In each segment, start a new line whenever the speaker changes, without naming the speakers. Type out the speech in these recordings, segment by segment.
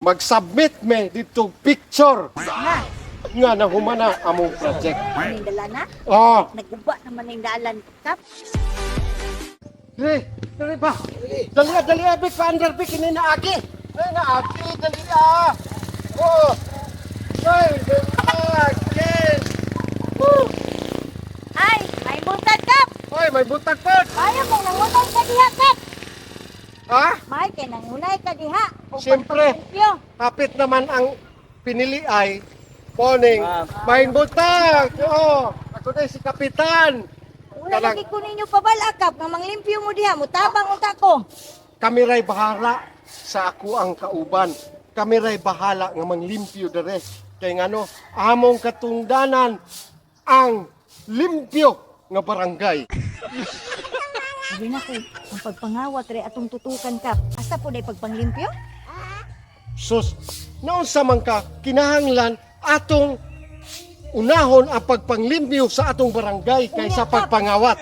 Mag-submit me dito picture
Na,
nga na humana among project.
maning dala na.
Oh,
Nagguba naman ng dalan, Kap.
dali ba? Dali abik pa under bik ini na agi. Ay na agi dali ah. Oh. Ay, yes.
Ay, may buntag, Kap.
Oy, may butag pa.
Ayaw mo nangunay ka diha, Kap.
Ha?
May kay nangunay ka diha. O
Siyempre.
pagpapalipyo.
Kapit naman ang pinili ay poning main butag. Oh, ako na si kapitan.
Wala
Talag-
lagi ko ninyo pabala, Kap. Nga manglimpyo mo diha. Mutabang unta ko.
Kami ray bahala sa ako ang kauban. Kami ray bahala nga manglimpyo dere. Kay ngano, among katungdanan ang limpyo nga barangay.
Sabi na ko, ang pagpangawat rin atong tutukan, Kap. Asa po na pagpanglimpyo?
Sus, naunsa man ka kinahanglan atong unahon ang pagpanglimpyo sa atong barangay kaysa pagpangawat.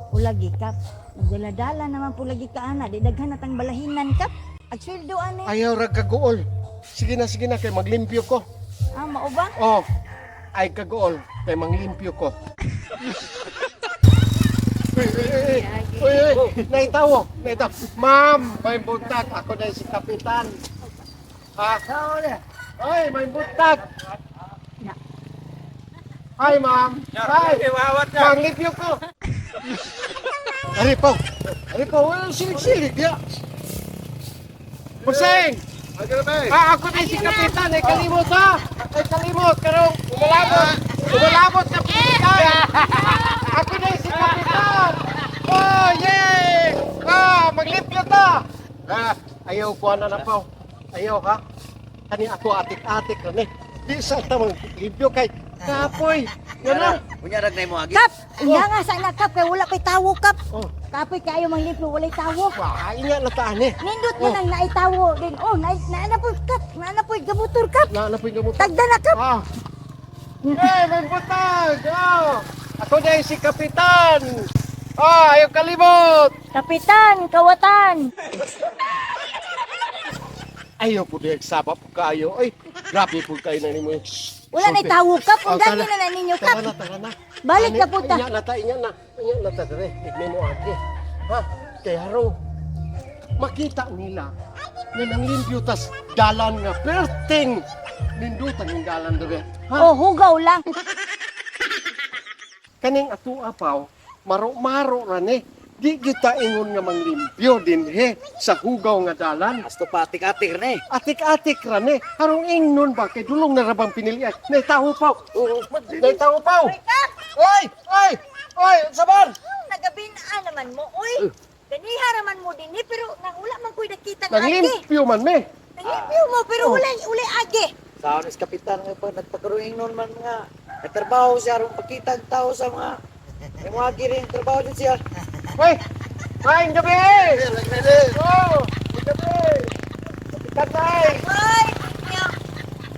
O lagi, Kap. Nagdala-dala naman po lagi ka, ana. Di daghan natang balahinan, Kap. Agsweldoan eh.
Ayaw ra kaguol. Sige na kay maglimpyo ko.
Ah, mao ba?
Oh, ay kaguol kay manglimpyo ko. Naitawo. Ma'am, may buntag. Ako na si kapitan. Ha? Ay, may buntag. Hi, ma'am. Hi. Manglimpyo ko. Ari po. Wala silig-silig ya. Puseng! Ako na si kapitan. Ay kalimot ha. Ay kalimot. Karong umalabot na kapitan. Ako na si kapitan. Oh, yay! Maglimpyo ta. Ayaw ko na pa. Ayaw ha. Kani ako atik-atik na ni. Di sa tamang limpyo kay kapoy. Yan na.
Punya ragnay mo agi.
Kap! Iya nga sana, Kap. Kaya wala kay tawo, Kap.
Oh,
Kapoy kayo manglimpyo, walay tawo.
ingat na taan eh.
Nindot mo nang naitawo din. Oh, naanapoy, Kap. Naanapoy, gabutor, Kap.
Naanapin ka mo.
Tagda na, Kap.
May butag! Ako na si kapitan. Ayaw kalimot.
Kapitan, kawatan.
Ayaw po di sabap po kayo. Ay, grabe po kayo na nimo.
Wala na tawo, Kap. Ang dami na ninyo, Kap.
Tara na.
Balik ka po ta.
Inya na ta dere. Igme mo agi. Ha? Kaya harong makita nila na nanglimpyo tas dalan nga perting nindutan yung dalan dere. Ha?
Oh, hugaw lang.
Kaning ato apaw, maro-maro ra ni. Di kita ingon nga manglimpyo din he sa hugaw nga dalan.
Asto pa atik-atik na eh.
Atik-atik ra ni. Harong ingnon ba kay dulong na rabang pinilian. Naitaho paw. Naitaho paw.
Kap!
Oy, sabar.
Nagabinaan naman mo, uy. Ganiha raman mo din, pero nang wala man ko'y nakita ng agi.
Nanglimpyo man me.
Nanglimpyo mo, pero wala agi.
Sa anis kapitan nga pa nagpakaruing noon man nga. Nagtrabaho siya ron pagkita ang tao sa mga mga agi rin trabaho din siya.
Hoy! Kain gabi! Oh! Gabi! Katay!
Hoy, ninyo.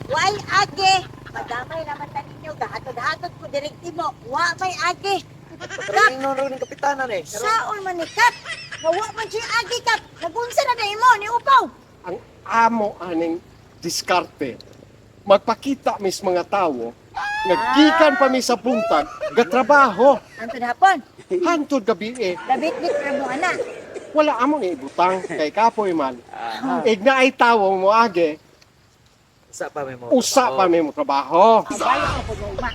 Why agi? Madamay naman na ninyo. Gahatod-hatod ko direkti mo. Wa may agi.
Pagkaruing noon rin ng kapitanan eh.
Saon man ni Kap. Nawa man siya agi, Kap. Nagunsa na na imo, ni Upaw.
Ang amo aning diskarte. Magpakita mis mga tao, nagkikan pa mi sa buntag, gatrabaho,
Antod hapon.
hantod gabi
Dabit-bit na mo, ana.
wala amo ni ibutang kay kapoy man. Igna ay tawo mo age,
Usa pa may mo.
usa pa mi mo trabaho.
Balik na po mo, ma.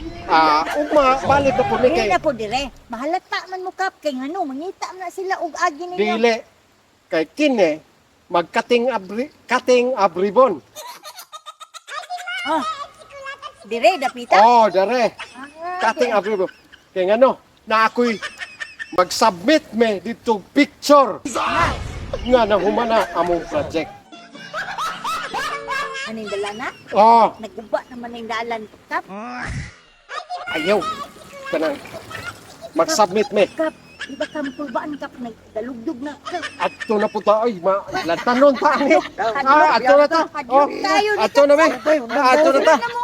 Ugma, balik na po ni
Dili
kay
na po dire. Mahalata man mo, Kap. Kay ngano, mangita na sila og agi ninyo.
dili. Kay kine, magkating abribon.
Oh. Dire, dapita.
Oh, dare.
Ah,
Kating abribon. Kay ngano, na ako'y mag-submit me dito picture nga na humana among project.
Aning dala na?
Oh,
Nagguba naman ng dalan, Kap.
ayaw. Kanang mag-submit me.
Kap, di ba kampulbaan, Kap? Nagdalugdog na, Kap.
Ato na po ta. Ay, lantanon ta. Ato na ta.
Hadlok tayo ni
Ato na me.
Kap.
Ato na ta.
Ano mo?